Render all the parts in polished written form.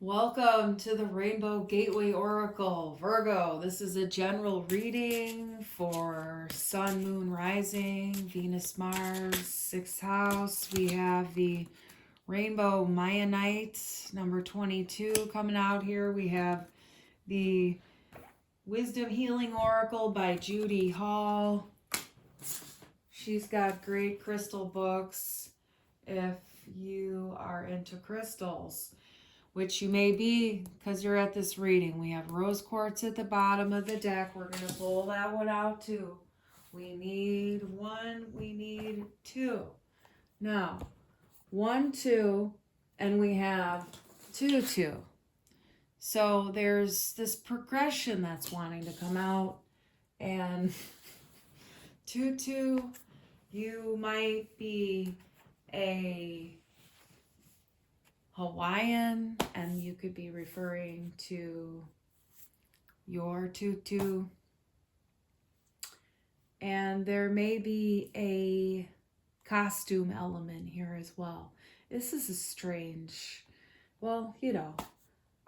Welcome to the Rainbow Gateway Oracle, Virgo. This is a general reading for Sun, Moon, Rising, Venus, Mars, 6th house. We have the Rainbow Mayanite, number 22, coming out here. We have the Wisdom Healing Oracle by Judy Hall. She's got great crystal books if you are into crystals, which you may be because you're at this reading. We have rose quartz at the bottom of the deck. We're going to pull that one out too. We need one, we need two. Now, 1, 2, and we have 2, 2. So there's this progression that's wanting to come out. And 2, 2, you might be a Hawaiian, and you could be referring to your tutu. And there may be a costume element here as well. This is a strange, well,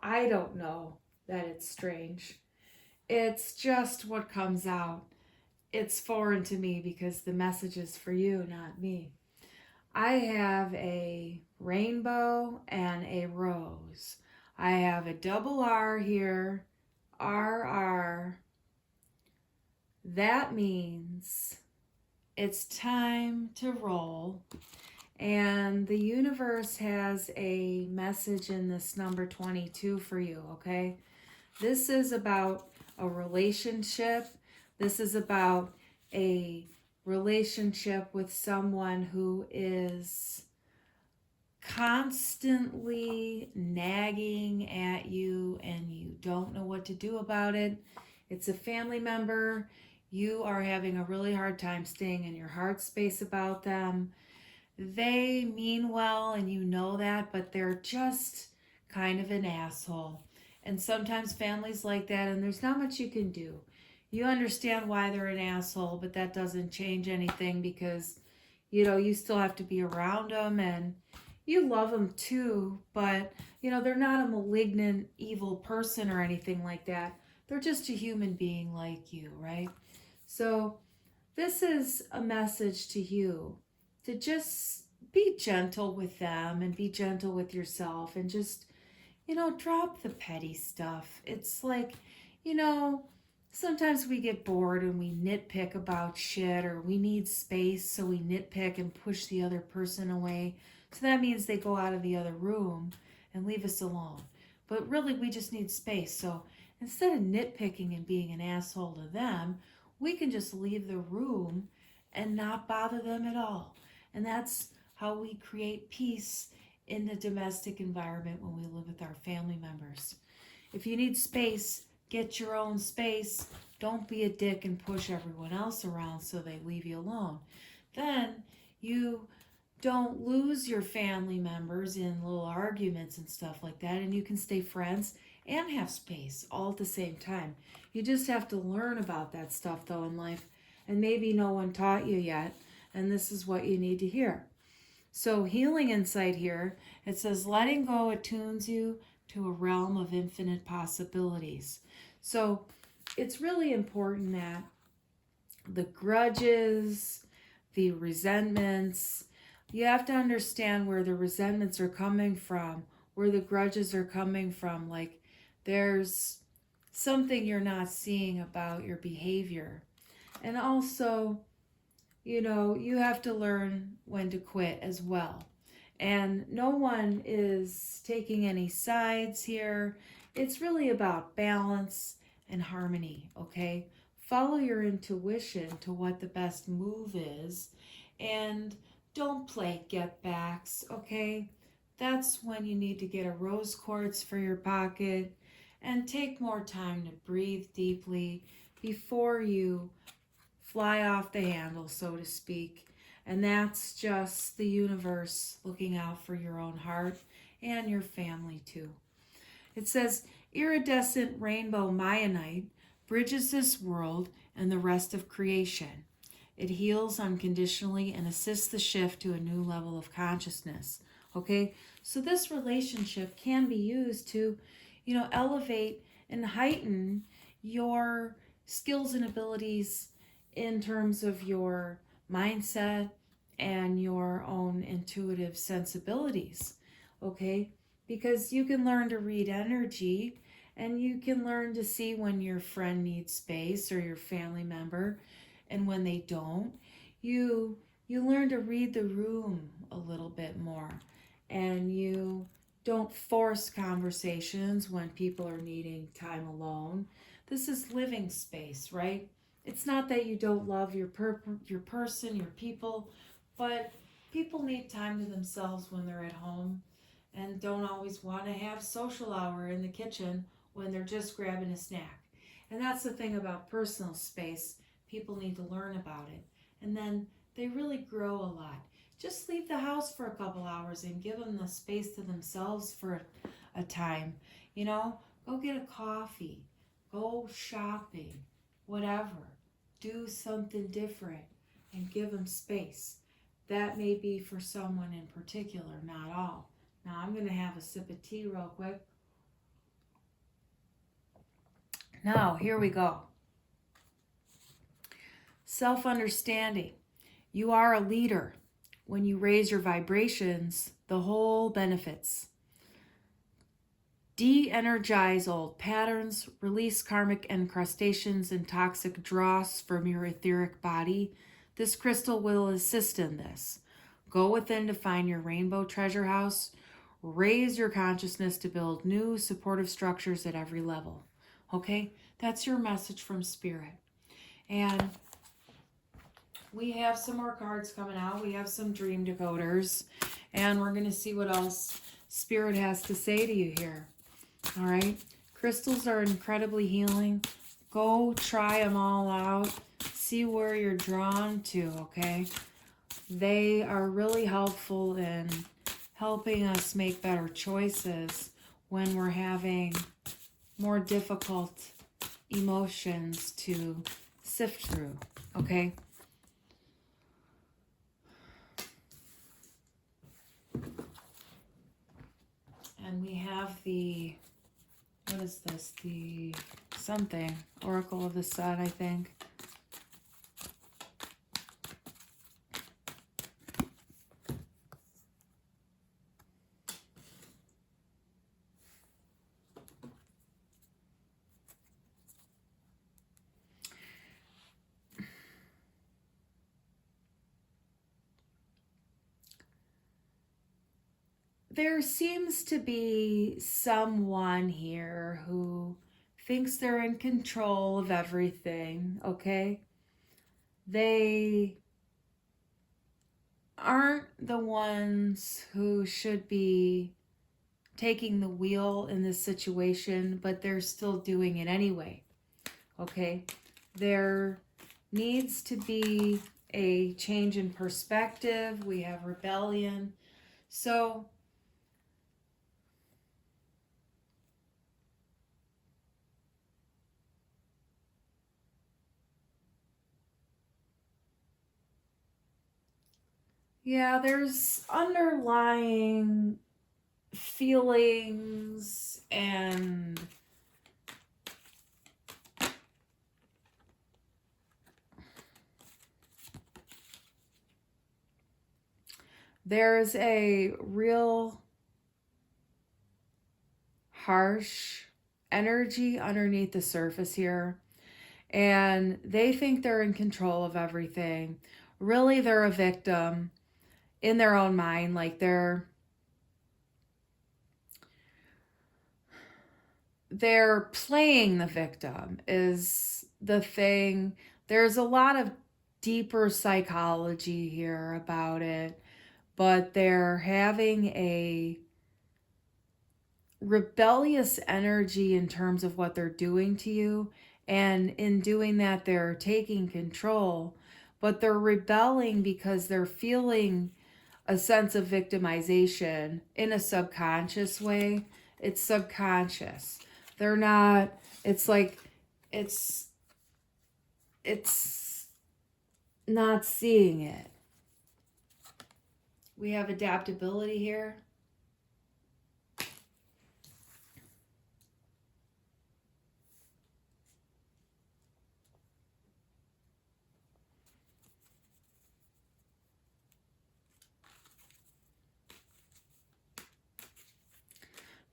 I don't know that it's strange. It's just what comes out. It's foreign to me because the message is for you, not me. I have a rainbow and a rose. I have a double R here, RR. That means it's time to roll. And the universe has a message in this number 22 for you, okay? This is about a relationship. This is about a relationship with someone who is constantly nagging at you and you don't know what to do about it. It's a family member. You are having a really hard time staying in your heart space about them. They mean well and you know that, but they're just kind of an asshole. And sometimes families like that, and there's not much you can do. You understand why they're an asshole, but that doesn't change anything because, you still have to be around them and you love them too, but, they're not a malignant, evil person or anything like that. They're just a human being like you, right? So this is a message to you to just be gentle with them and be gentle with yourself and just, drop the petty stuff. It's like, sometimes we get bored and we nitpick about shit, or we need space, so we nitpick and push the other person away. So that means they go out of the other room and leave us alone. But really, we just need space. So instead of nitpicking and being an asshole to them, we can just leave the room and not bother them at all. And that's how we create peace in the domestic environment when we live with our family members. If you need space, get your own space. Don't be a dick and push everyone else around so they leave you alone. Then you don't lose your family members in little arguments and stuff like that, and you can stay friends and have space all at the same time. You just have to learn about that stuff though in life, and maybe no one taught you yet, and this is what you need to hear. So healing insight here, it says letting go attunes you to a realm of infinite possibilities. So it's really important that the grudges, the resentments, you have to understand where the resentments are coming from, where the grudges are coming from. Like there's something you're not seeing about your behavior. And also, you have to learn when to quit as well. And no one is taking any sides here. It's really about balance and harmony, okay? Follow your intuition to what the best move is, and don't play get backs, okay? That's when you need to get a rose quartz for your pocket and take more time to breathe deeply before you fly off the handle, so to speak. And that's just the universe looking out for your own heart and your family too. It says, iridescent rainbow Mayanite bridges this world and the rest of creation. It heals unconditionally and assists the shift to a new level of consciousness. Okay, So this relationship can be used to, elevate and heighten your skills and abilities in terms of your mindset and your own intuitive sensibilities. Okay? Because you can learn to read energy, and you can learn to see when your friend needs space or your family member and when they don't. You learn to read the room a little bit more, and you don't force conversations when people are needing time alone. This is living space, right? It's not that you don't love your person, your people, but people need time to themselves when they're at home, and don't always want to have social hour in the kitchen when they're just grabbing a snack. And that's the thing about personal space. People need to learn about it. And then they really grow a lot. Just leave the house for a couple hours and give them the space to themselves for a time. Go get a coffee, go shopping, whatever. Do something different and give them space. That may be for someone in particular, not all. Now I'm going to have a sip of tea real quick. Now, here we go. Self-understanding. You are a leader. When you raise your vibrations, the whole benefits. De-energize old patterns, release karmic encrustations and toxic dross from your etheric body. This crystal will assist in this. Go within to find your rainbow treasure house. Raise your consciousness to build new supportive structures at every level. Okay? That's your message from Spirit. And we have some more cards coming out. We have some dream decoders. And we're going to see what else Spirit has to say to you here. All right? Crystals are incredibly healing. Go try them all out. See where you're drawn to, okay? They are really helpful in helping us make better choices when we're having more difficult emotions to sift through, okay? And we have the, what is this? The something, Oracle of the Sun, I think. There seems to be someone here who thinks they're in control of everything, okay? They aren't the ones who should be taking the wheel in this situation, but they're still doing it anyway, okay? There needs to be a change in perspective. We have rebellion. So yeah, there's underlying feelings and there's a real harsh energy underneath the surface here. And they think they're in control of everything. Really, they're a victim in their own mind. Like they're playing the victim is the thing. There's a lot of deeper psychology here about it, but they're having a rebellious energy in terms of what they're doing to you. And in doing that, they're taking control, but they're rebelling because they're feeling a sense of victimization in a subconscious way. It's subconscious. They're not, it's like, it's not seeing it. We have adaptability here.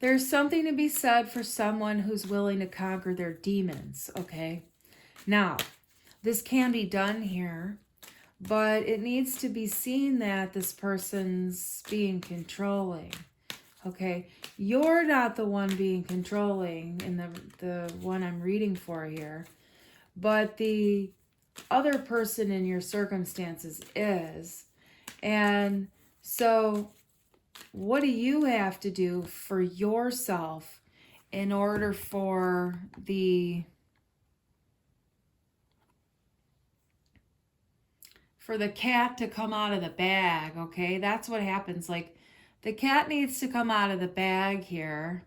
There's something to be said for someone who's willing to conquer their demons, okay? Now, this can be done here, but it needs to be seen that this person's being controlling, okay? You're not the one being controlling in the one I'm reading for here, but the other person in your circumstances is. And so what do you have to do for yourself in order for the cat to come out of the bag, okay? That's what happens. Like, the cat needs to come out of the bag here.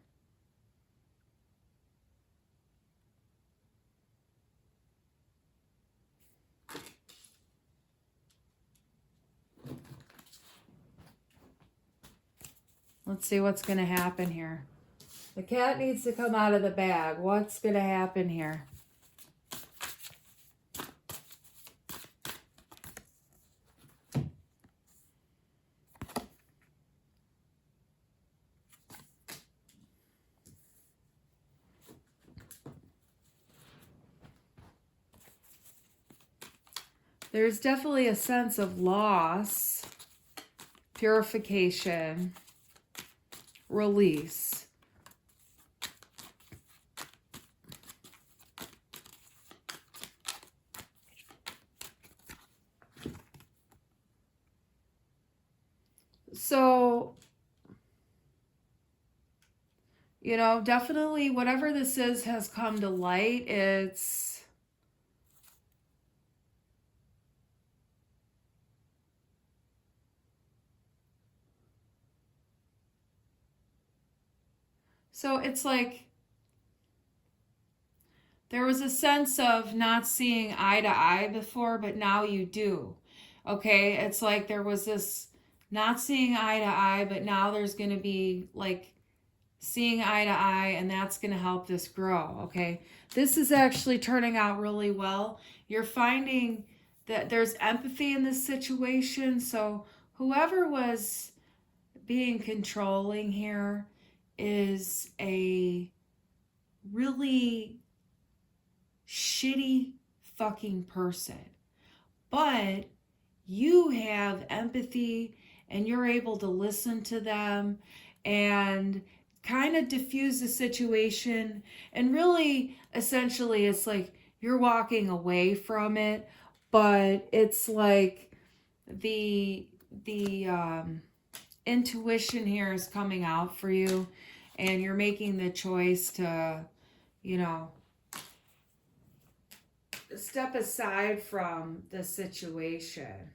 Let's see what's going to happen here. The cat needs to come out of the bag. What's going to happen here? There's definitely a sense of loss, purification, release. So, you know, definitely whatever this is has come to light. So it's like there was a sense of not seeing eye to eye before, but now you do. Okay, it's like there was this not seeing eye to eye, but now there's going to be like seeing eye to eye, and that's going to help this grow. Okay, this is actually turning out really well. You're finding that there's empathy in this situation. So whoever was being controlling here is a really shitty fucking person. But you have empathy and you're able to listen to them and kind of diffuse the situation. And really, essentially, it's like you're walking away from it, but it's like the intuition here is coming out for you, and you're making the choice to, you know, step aside from the situation.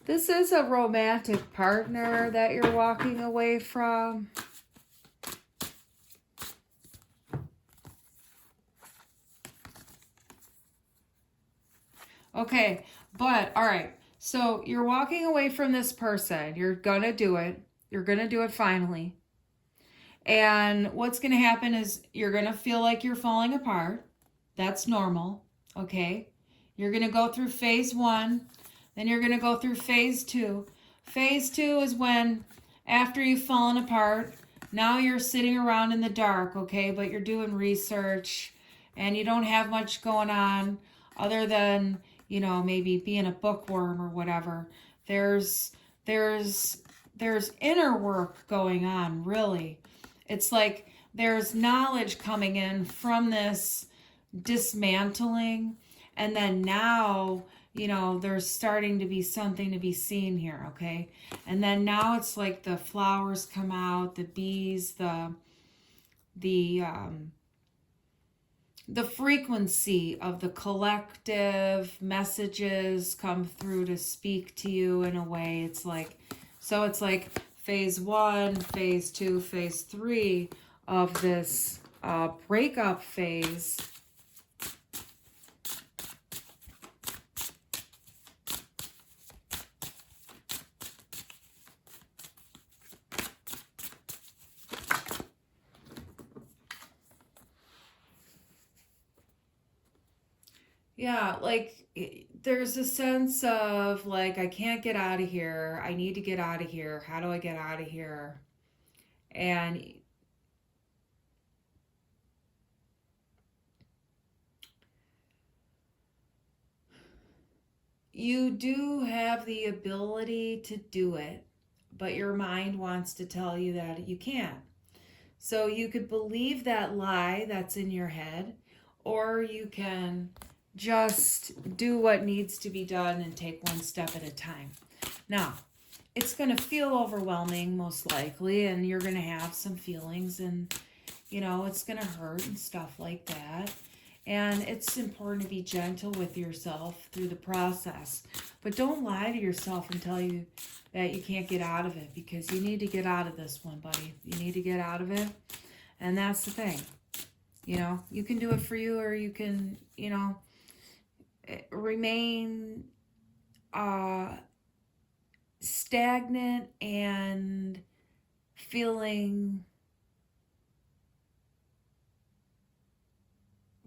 This is a romantic partner that you're walking away from. Okay, but all right. So you're walking away from this person. You're going to do it. You're going to do it finally. And what's going to happen is you're going to feel like you're falling apart. That's normal, okay? You're going to go through phase 1. Then you're going to go through phase 2. Phase 2 is when, after you've fallen apart, now you're sitting around in the dark, okay? But you're doing research and you don't have much going on other than, you know, maybe being a bookworm or whatever. There's inner work going on, really. It's like there's knowledge coming in from this dismantling, and then now, you know, there's starting to be something to be seen here, okay? And then now it's like the flowers come out, the bees, the frequency of the collective messages come through to speak to you in a way. It's like, so it's like phase 1, phase 2, phase 3 of this breakup phase. Yeah, like there's a sense of like, I can't get out of here. I need to get out of here. How do I get out of here? And you do have the ability to do it, but your mind wants to tell you that you can't. So you could believe that lie that's in your head, or you can just do what needs to be done and take one step at a time. Now, it's going to feel overwhelming, most likely, and you're going to have some feelings, and it's going to hurt and stuff like that. And it's important to be gentle with yourself through the process. But don't lie to yourself and tell you that you can't get out of it, because you need to get out of this one, buddy. You need to get out of it. And that's the thing. You can do it for you, or you can, remain stagnant and feeling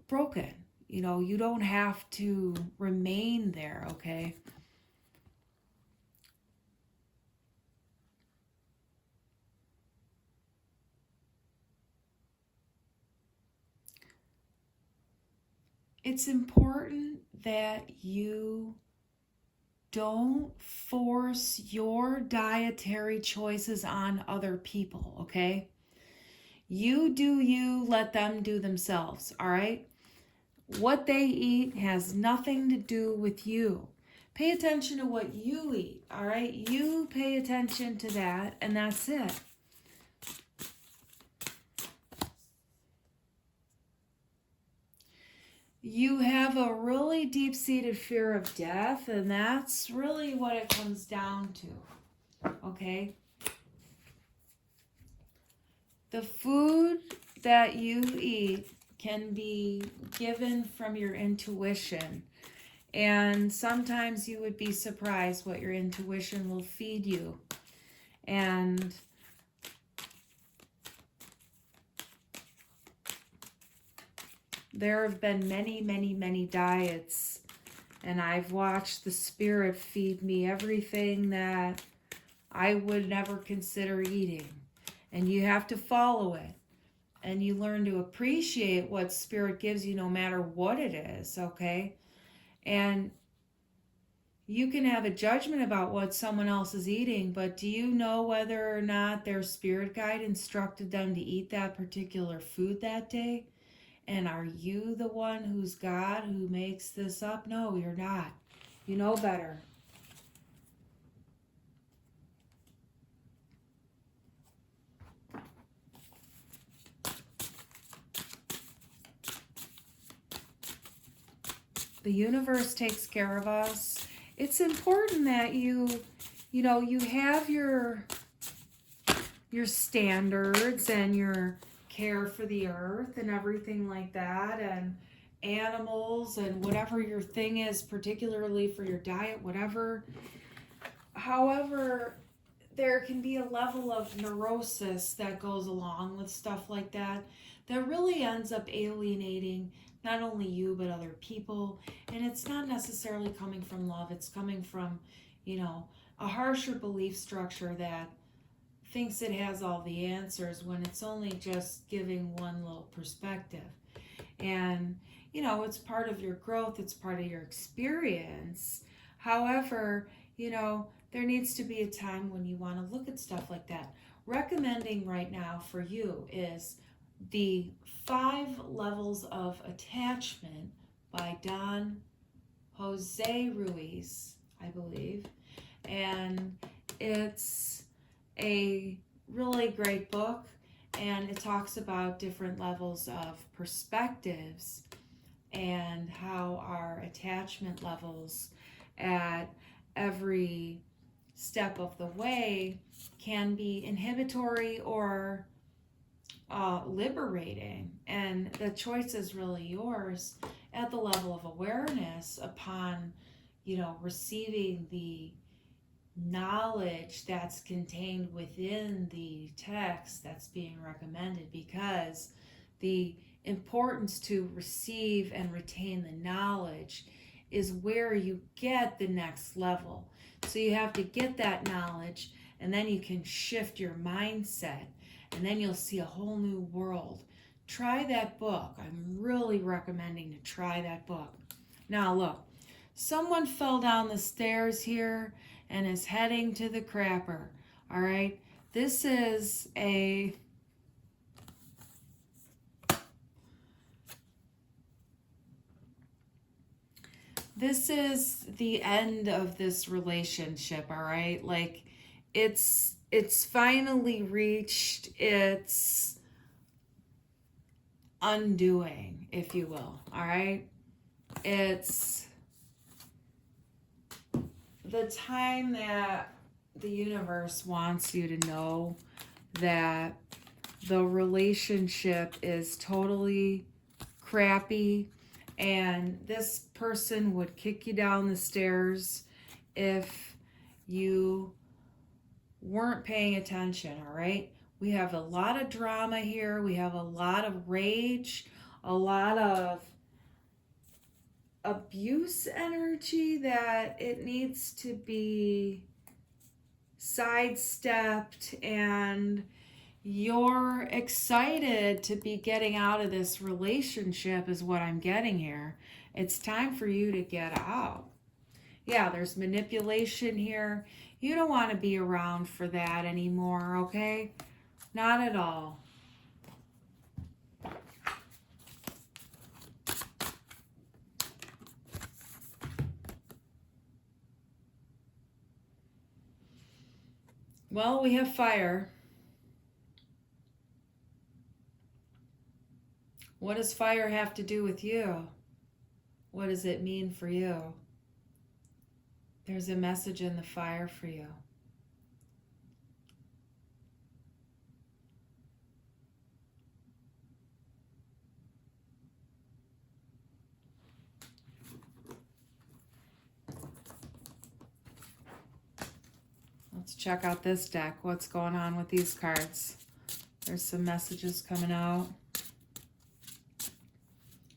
broken. You don't have to remain there, okay? It's important that you don't force your dietary choices on other people, okay? You do you, let them do themselves, all right? What they eat has nothing to do with you. Pay attention to what you eat, all right? You pay attention to that, and that's it. You have a really deep-seated fear of death, and that's really what it comes down to, okay? The food that you eat can be given from your intuition, and sometimes you would be surprised what your intuition will feed you. And there have been many, many, many diets, and I've watched the spirit feed me everything that I would never consider eating. And you have to follow it. And you learn to appreciate what spirit gives you no matter what it is, okay? And you can have a judgment about what someone else is eating, but do you know whether or not their spirit guide instructed them to eat that particular food that day? And are you the one who's God who makes this up? No, you're not. You know better. The universe takes care of us. It's important that you have your standards and your care for the earth and everything like that, and animals, and whatever your thing is, particularly for your diet, whatever. However, there can be a level of neurosis that goes along with stuff like that really ends up alienating not only you but other people. And it's not necessarily coming from love, it's coming from a harsher belief structure that thinks it has all the answers when it's only just giving one little perspective. And it's part of your growth, it's part of your experience. However, there needs to be a time when you want to look at stuff like that. Recommending right now for you is the 5 Levels of Attachment by Don Jose Ruiz, I believe. And it's a really great book, and it talks about different levels of perspectives and how our attachment levels at every step of the way can be inhibitory or liberating. And the choice is really yours at the level of awareness upon receiving the knowledge that's contained within the text that's being recommended, because the importance to receive and retain the knowledge is where you get the next level. So you have to get that knowledge, and then you can shift your mindset, and then you'll see a whole new world. Try that book. I'm really recommending to try that book. Now look, someone fell down the stairs here and is heading to the crapper. All right, this is the end of this relationship, all right? Like it's finally reached its undoing, if you will, all right? It's the time that the universe wants you to know that the relationship is totally crappy, and this person would kick you down the stairs if you weren't paying attention, all right? We have a lot of drama here. We have a lot of rage, a lot of abuse energy that it needs to be sidestepped, and you're excited to be getting out of this relationship is what I'm getting here. It's time for you to get out. Yeah, there's manipulation here. You don't want to be around for that anymore, okay? Not at all. Well, we have fire. What does fire have to do with you? What does it mean for you? There's a message in the fire for you. Let's check out this deck. What's going on with these cards? There's some messages coming out.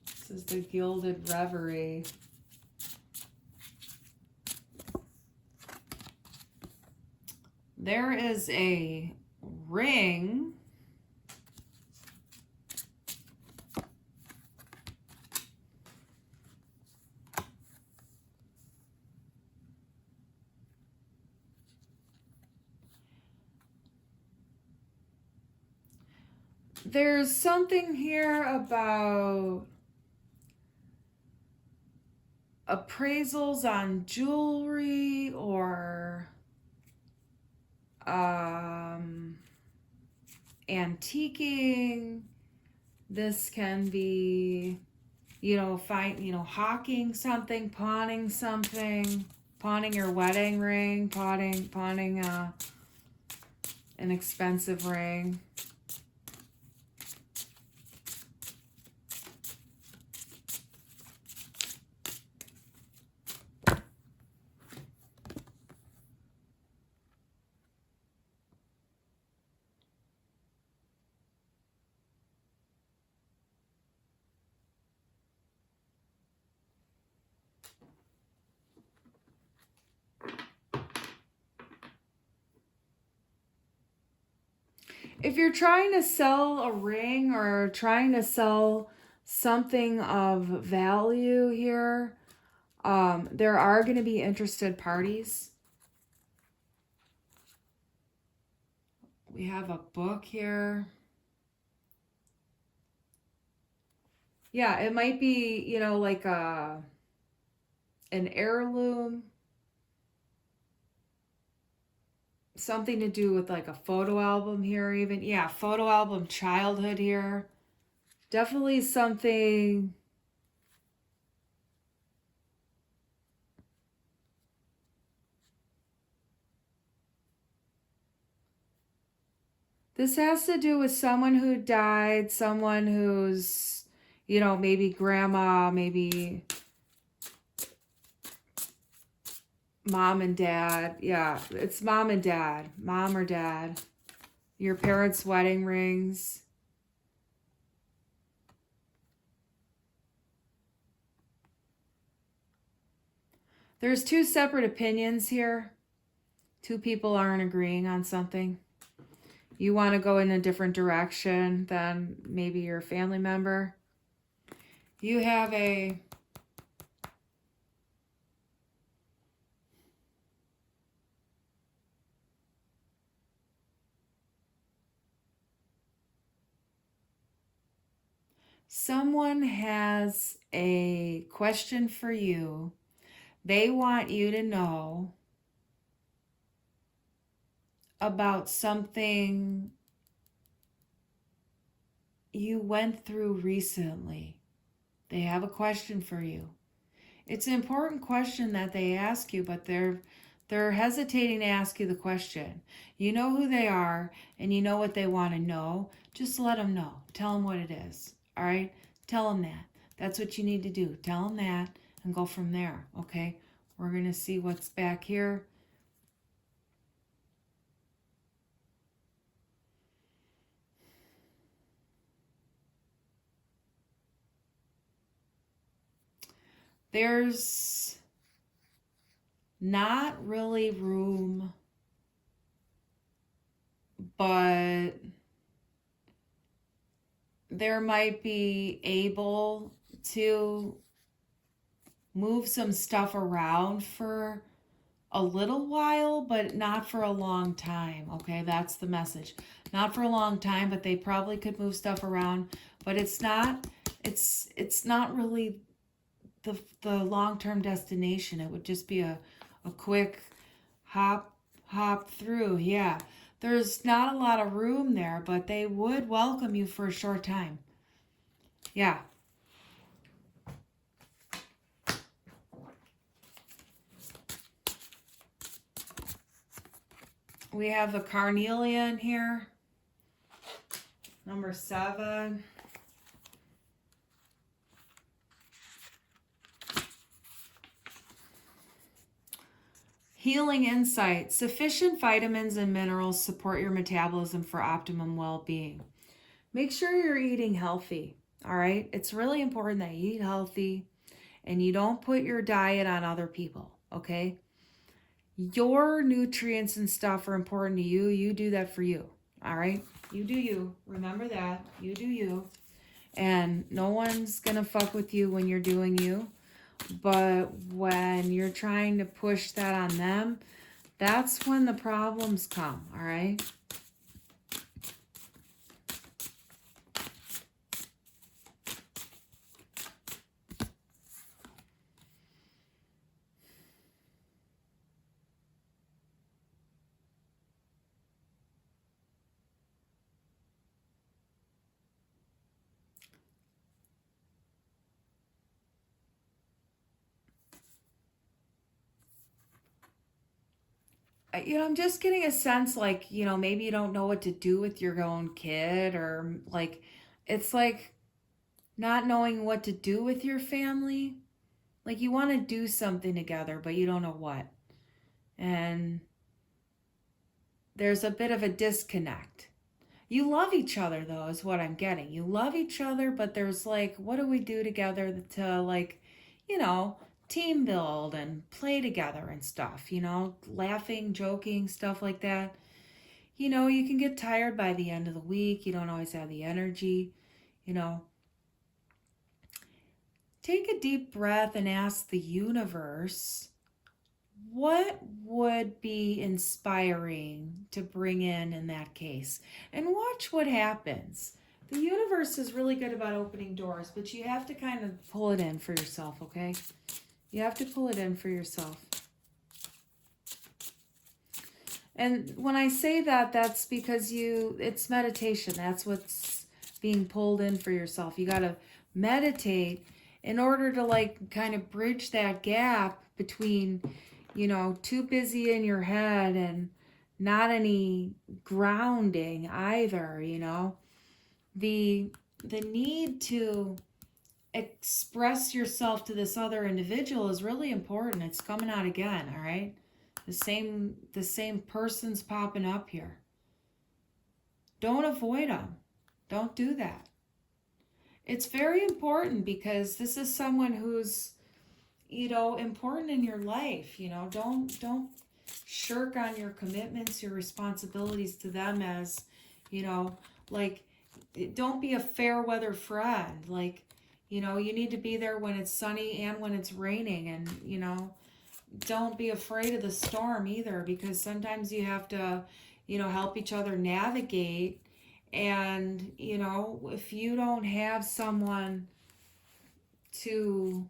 This is the Gilded Reverie. There is a ring. There's something here about appraisals on jewelry or antiquing. This can be, hawking something, pawning something, pawning your wedding ring, pawning an expensive ring. If you're trying to sell a ring or trying to sell something of value here, there are going to be interested parties. We have a book here. Yeah, it might be, like an heirloom. Something to do with like a photo album here even. Yeah, photo album childhood here. Definitely something. This has to do with someone who died, someone who's, maybe grandma, maybe mom and dad. Yeah, it's mom and dad. Mom or dad. Your parents' wedding rings. There's two separate opinions here. Two people aren't agreeing on something. You want to go in a different direction than maybe your family member. You have a someone has a question for you. They want you to know about something you went through recently. They have a question for you. It's an important question that they ask you, but they're hesitating to ask you the question. You know who they are and you know what they want to know. Just let them know. Tell them what it is. All right? Tell them that. That's what you need to do. Tell them that and go from there. Okay? We're going to see what's back here. There's not really room, but there might be able to move some stuff around for a little while, but not for a long time. Okay, that's the message. Not for a long time, but they probably could move stuff around, but it's not really the long-term destination. It would just be a quick hop through. Yeah, there's not a lot of room there, but they would welcome you for a short time. Yeah. We have the carnelian here, number 7. Healing insight. Sufficient vitamins and minerals support your metabolism for optimum well-being. Make sure you're eating healthy, all right? It's really important that you eat healthy and you don't put your diet on other people, okay? Your nutrients and stuff are important to you. You do that for you, all right? You do you. Remember that. You do you. And no one's going to fuck with you when you're doing you. But when you're trying to push that on them, that's when the problems come, all right? I'm just getting a sense like, maybe you don't know what to do with your own kid, or like, it's like not knowing what to do with your family. Like you want to do something together, but you don't know what. And there's a bit of a disconnect. You love each other though, is what I'm getting. You love each other, but there's like, what do we do together to like, team build and play together and stuff, laughing, joking, stuff like that. You can get tired by the end of the week. You don't always have the energy, Take a deep breath and ask the universe, what would be inspiring to bring in that case? And watch what happens. The universe is really good about opening doors, but you have to kind of pull it in for yourself, okay? You have to pull it in for yourself. And when I say that, that's because it's meditation. That's what's being pulled in for yourself. You got to meditate in order to like kind of bridge that gap between, too busy in your head and not any grounding either, The need to express yourself to this other individual is really important. It's coming out again, all right? The same person's popping up here. Don't avoid them. Don't do that. It's very important because this is someone who's, important in your life. Don't shirk on your commitments, your responsibilities to them, as like, don't be a fair weather friend. Like, you need to be there when it's sunny and when it's raining, and don't be afraid of the storm either, because sometimes you have to help each other navigate. And if you don't have someone to,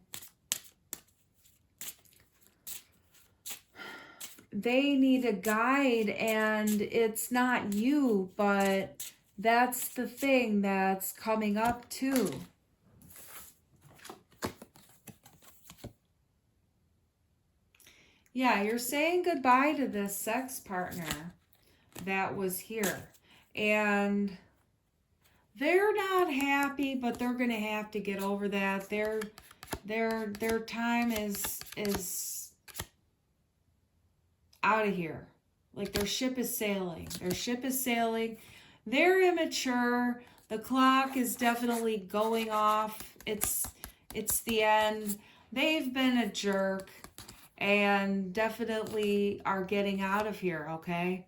they need a guide, and it's not you, but that's the thing that's coming up too. Yeah, you're saying goodbye to this sex partner that was here, and they're not happy, but they're gonna have to get over that. Their time is out of here. Like, their ship is sailing. They're immature. The clock is definitely going off. It's the end. They've been a jerk and definitely are getting out of here, okay?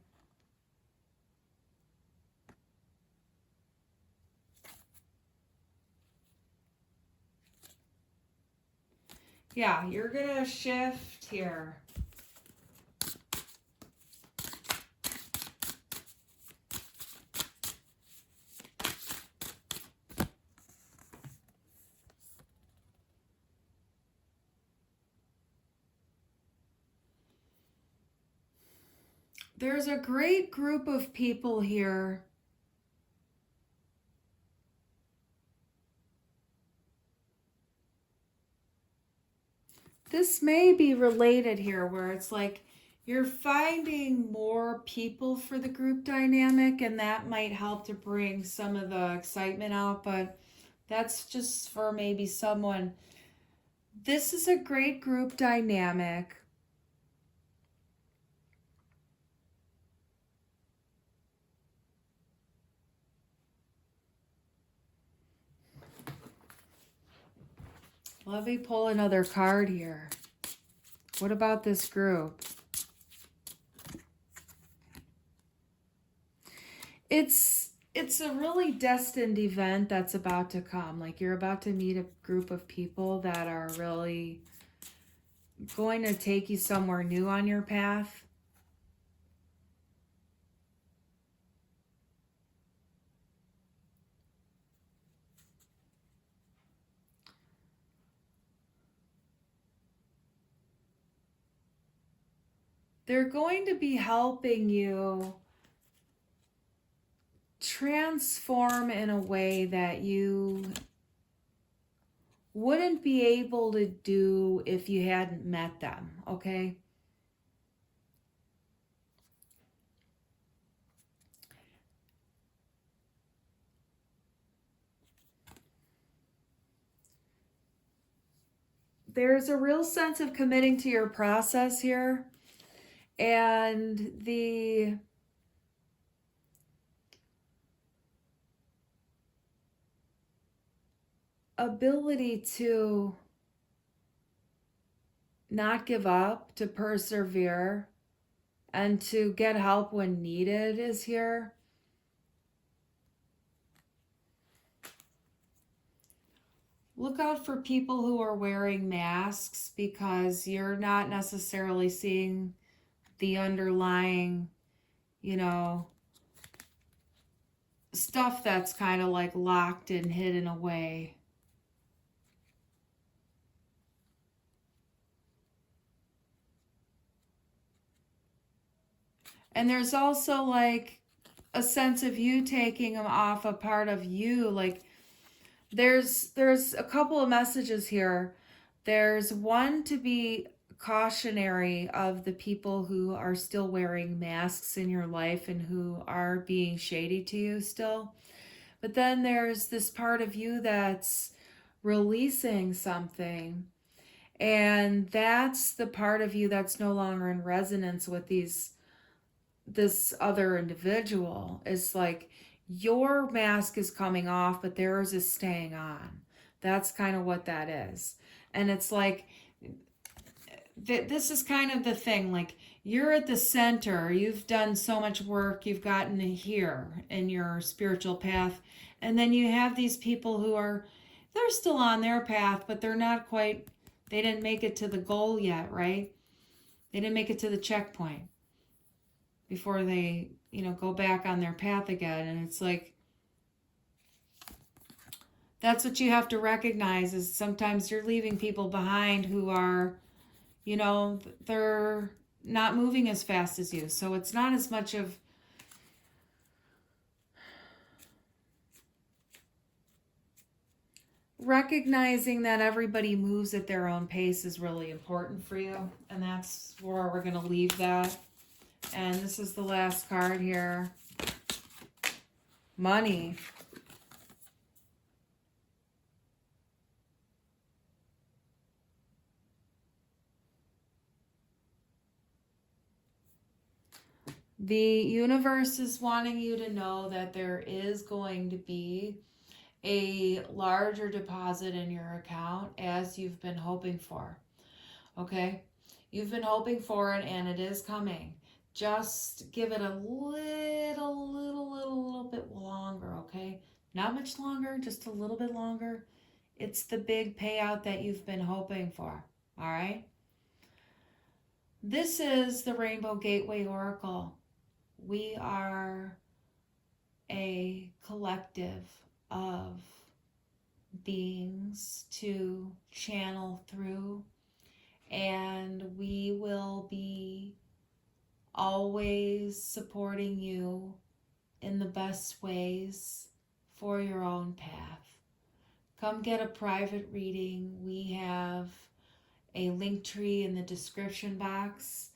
Yeah, you're gonna shift here. There's a great group of people here. This may be related here, where it's like you're finding more people for the group dynamic, and that might help to bring some of the excitement out, but that's just for maybe someone. This is a great group dynamic. Let me pull another card here. What about this group? It's a really destined event that's about to come. Like, you're about to meet a group of people that are really going to take you somewhere new on your path. They're going to be helping you transform in a way that you wouldn't be able to do if you hadn't met them, okay? There's a real sense of committing to your process here, and the ability to not give up, to persevere, and to get help when needed is here. Look out for people who are wearing masks, because you're not necessarily seeing the underlying, stuff that's kind of like locked and hidden away. And there's also like a sense of you taking them off a part of you. Like, there's a couple of messages here. There's one to be cautionary of the people who are still wearing masks in your life and who are being shady to you still. But then there's this part of you that's releasing something. And that's the part of you that's no longer in resonance with this other individual. It's like your mask is coming off, but theirs is staying on. That's kind of what that is. And it's like this is kind of the thing, like you're at the center, you've done so much work, you've gotten here in your spiritual path, and then you have these people who are, they're still on their path, but they're not quite, they didn't make it to the goal yet, right? They didn't make it to the checkpoint before they, go back on their path again. And it's like, that's what you have to recognize, is sometimes you're leaving people behind who are, they're not moving as fast as you. So it's not as much of, recognizing that everybody moves at their own pace is really important for you. And that's where we're going to leave that. And this is the last card here. Money. The universe is wanting you to know that there is going to be a larger deposit in your account as you've been hoping for. Okay? You've been hoping for it, and it is coming. Just give it a little bit longer, okay? Not much longer, just a little bit longer. It's the big payout that you've been hoping for, all right? This is the Rainbow Gateway Oracle. We are a collective of beings to channel through, and we will be always supporting you in the best ways for your own path. Come get a private reading. We have a link tree in the description box,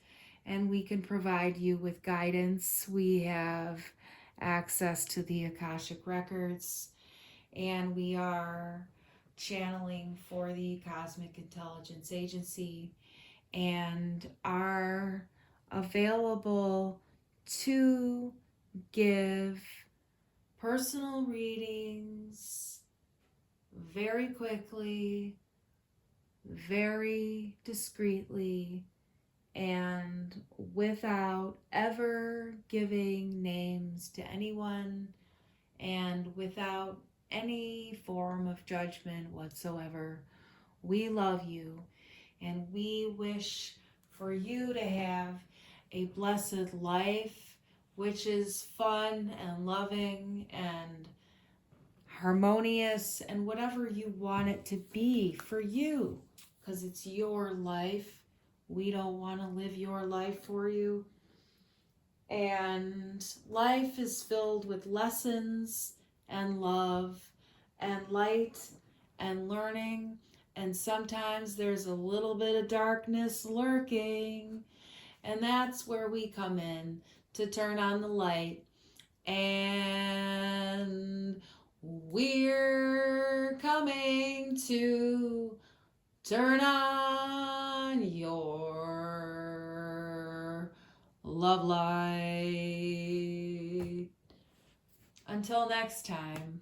and we can provide you with guidance. We have access to the Akashic Records, and we are channeling for the Cosmic Intelligence Agency, and are available to give personal readings very quickly, very discreetly, and without ever giving names to anyone, and without any form of judgment whatsoever. We love you, and we wish for you to have a blessed life, which is fun and loving and harmonious and whatever you want it to be for you, because it's your life. We don't want to live your life for you. And life is filled with lessons and love and light and learning. And sometimes there's a little bit of darkness lurking. And that's where we come in to turn on the light. And we're coming to turn on your love light. Until next time.